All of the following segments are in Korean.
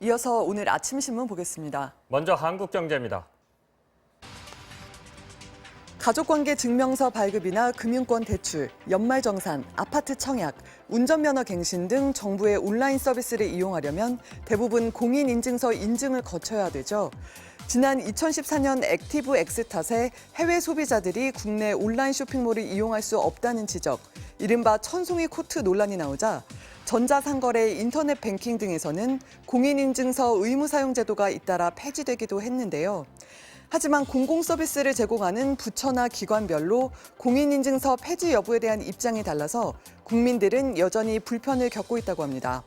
이어서 오늘 아침 신문 보겠습니다. 먼저 한국경제입니다. 가족관계 증명서 발급이나 금융권 대출, 연말정산, 아파트 청약, 운전면허 갱신 등 정부의 온라인 서비스를 이용하려면 대부분 공인인증서 인증을 거쳐야 되죠. 지난 2014년 액티브 X 탓에 해외 소비자들이 국내 온라인 쇼핑몰을 이용할 수 없다는 지적, 이른바 천송이 코트 논란이 나오자 전자상거래, 인터넷 뱅킹 등에서는 공인인증서 의무 사용 제도가 잇따라 폐지되기도 했는데요. 하지만 공공서비스를 제공하는 부처나 기관별로 공인인증서 폐지 여부에 대한 입장이 달라서 국민들은 여전히 불편을 겪고 있다고 합니다.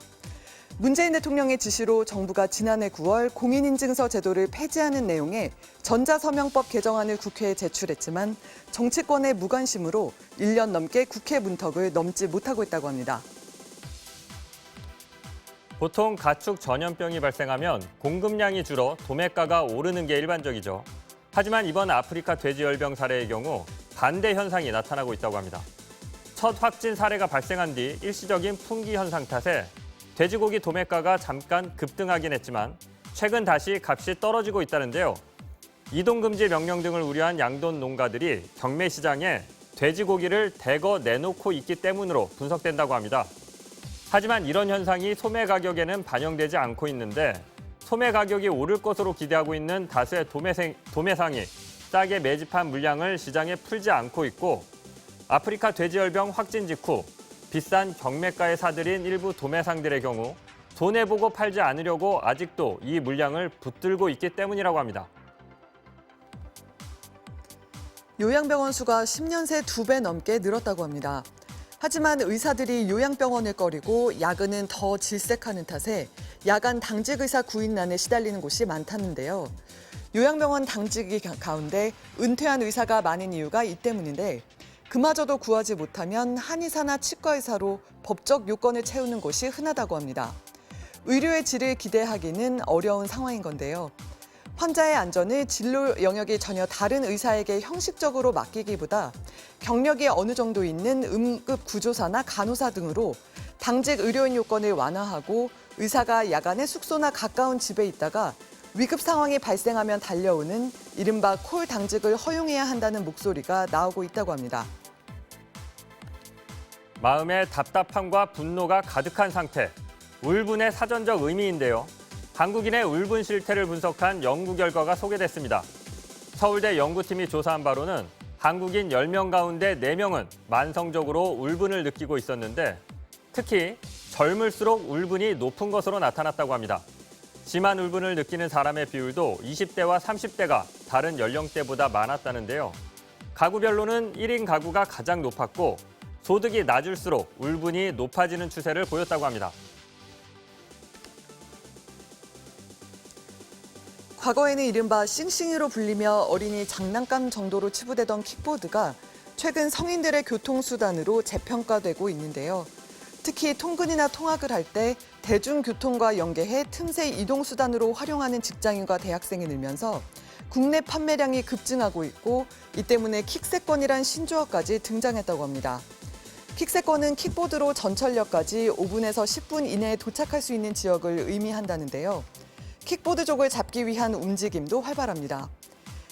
문재인 대통령의 지시로 정부가 지난해 9월 공인인증서 제도를 폐지하는 내용의 전자서명법 개정안을 국회에 제출했지만 정치권의 무관심으로 1년 넘게 국회 문턱을 넘지 못하고 있다고 합니다. 보통 가축 전염병이 발생하면 공급량이 줄어 도매가가 오르는 게 일반적이죠. 하지만 이번 아프리카 돼지열병 사례의 경우 반대 현상이 나타나고 있다고 합니다. 첫 확진 사례가 발생한 뒤 일시적인 풍기 현상 탓에 돼지고기 도매가가 잠깐 급등하긴 했지만 최근 다시 값이 떨어지고 있다는데요. 이동금지 명령 등을 우려한 양돈 농가들이 경매 시장에 돼지고기를 대거 내놓고 있기 때문으로 분석된다고 합니다. 하지만 이런 현상이 소매 가격에는 반영되지 않고 있는데 소매 가격이 오를 것으로 기대하고 있는 다수의 도매상이 싸게 매집한 물량을 시장에 풀지 않고 있고 아프리카 돼지열병 확진 직후 비싼 경매가에 사들인 일부 도매상들의 경우 손해보고 팔지 않으려고 아직도 이 물량을 붙들고 있기 때문이라고 합니다. 요양병원 수가 10년 새 2배 넘게 늘었다고 합니다. 하지만 의사들이 요양병원을 꺼리고 야근은 더 질색하는 탓에 야간 당직 의사 구인난에 시달리는 곳이 많다는데요. 요양병원 당직이 가운데 은퇴한 의사가 많은 이유가 이 때문인데 그마저도 구하지 못하면 한의사나 치과의사로 법적 요건을 채우는 곳이 흔하다고 합니다. 의료의 질을 기대하기는 어려운 상황인 건데요. 환자의 안전을 진료 영역이 전혀 다른 의사에게 형식적으로 맡기기보다 경력이 어느 정도 있는 응급 구조사나 간호사 등으로 당직 의료인 요건을 완화하고 의사가 야간에 숙소나 가까운 집에 있다가 위급 상황이 발생하면 달려오는 이른바 콜 당직을 허용해야 한다는 목소리가 나오고 있다고 합니다. 마음에 답답함과 분노가 가득한 상태, 울분의 사전적 의미인데요. 한국인의 울분 실태를 분석한 연구 결과가 소개됐습니다. 서울대 연구팀이 조사한 바로는 한국인 10명 가운데 4명은 만성적으로 울분을 느끼고 있었는데 특히 젊을수록 울분이 높은 것으로 나타났다고 합니다. 심한 울분을 느끼는 사람의 비율도 20대와 30대가 다른 연령대보다 많았다는데요. 가구별로는 1인 가구가 가장 높았고 소득이 낮을수록 울분이 높아지는 추세를 보였다고 합니다. 과거에는 이른바 싱싱이로 불리며 어린이 장난감 정도로 치부되던 킥보드가 최근 성인들의 교통수단으로 재평가되고 있는데요. 특히 통근이나 통학을 할 때 대중교통과 연계해 틈새 이동수단으로 활용하는 직장인과 대학생이 늘면서 국내 판매량이 급증하고 있고 이 때문에 킥세권이란 신조어까지 등장했다고 합니다. 킥세권은 킥보드로 전철역까지 5분에서 10분 이내에 도착할 수 있는 지역을 의미한다는데요. 킥보드족을 잡기 위한 움직임도 활발합니다.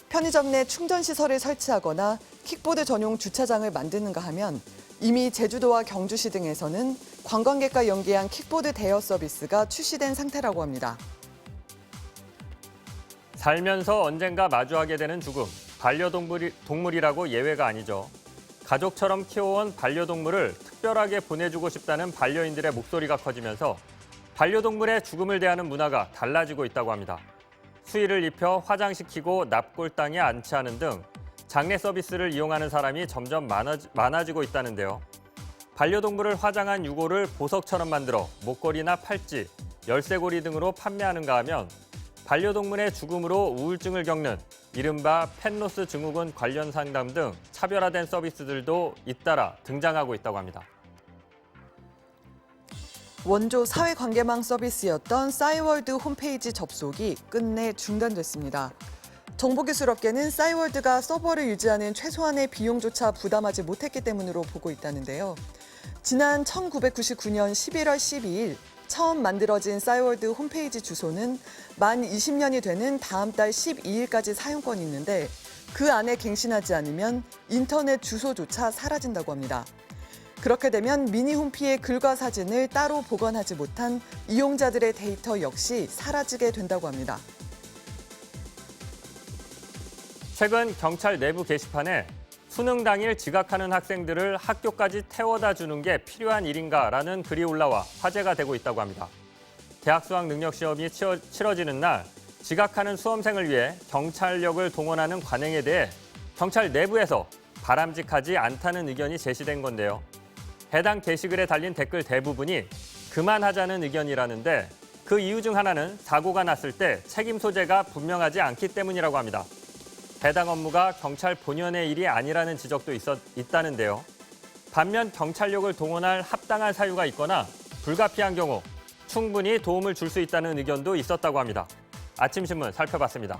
편의점 내 충전시설을 설치하거나 킥보드 전용 주차장을 만드는가 하면 이미 제주도와 경주시 등에서는 관광객과 연계한 킥보드 대여 서비스가 출시된 상태라고 합니다. 살면서 언젠가 마주하게 되는 죽음, 반려동물이라고 예외가 아니죠. 가족처럼 키워온 반려동물을 특별하게 보내주고 싶다는 반려인들의 목소리가 커지면서 반려동물의 죽음을 대하는 문화가 달라지고 있다고 합니다. 수의를 입혀 화장시키고 납골당에 안치하는 등 장례 서비스를 이용하는 사람이 점점 많아지고 있다는데요. 반려동물을 화장한 유골을 보석처럼 만들어 목걸이나 팔찌, 열쇠고리 등으로 판매하는가 하면 반려동물의 죽음으로 우울증을 겪는 이른바 펫로스 증후군 관련 상담 등 차별화된 서비스들도 잇따라 등장하고 있다고 합니다. 원조 사회관계망 서비스였던 싸이월드 홈페이지 접속이 끝내 중단됐습니다. 정보기술업계는 싸이월드가 서버를 유지하는 최소한의 비용조차 부담하지 못했기 때문으로 보고 있다는데요. 지난 1999년 11월 12일 처음 만들어진 싸이월드 홈페이지 주소는 만 20년이 되는 다음 달 12일까지 사용권이 있는데 그 안에 갱신하지 않으면 인터넷 주소조차 사라진다고 합니다. 그렇게 되면 미니 홈피의 글과 사진을 따로 보관하지 못한 이용자들의 데이터 역시 사라지게 된다고 합니다. 최근 경찰 내부 게시판에 수능 당일 지각하는 학생들을 학교까지 태워다 주는 게 필요한 일인가라는 글이 올라와 화제가 되고 있다고 합니다. 대학 수학 능력 시험이 치러지는 날 지각하는 수험생을 위해 경찰력을 동원하는 관행에 대해 경찰 내부에서 바람직하지 않다는 의견이 제시된 건데요. 해당 게시글에 달린 댓글 대부분이 그만하자는 의견이라는데 그 이유 중 하나는 사고가 났을 때 책임 소재가 분명하지 않기 때문이라고 합니다. 해당 업무가 경찰 본연의 일이 아니라는 지적도 있다는데요. 반면 경찰력을 동원할 합당한 사유가 있거나 불가피한 경우 충분히 도움을 줄 수 있다는 의견도 있었다고 합니다. 아침신문 살펴봤습니다.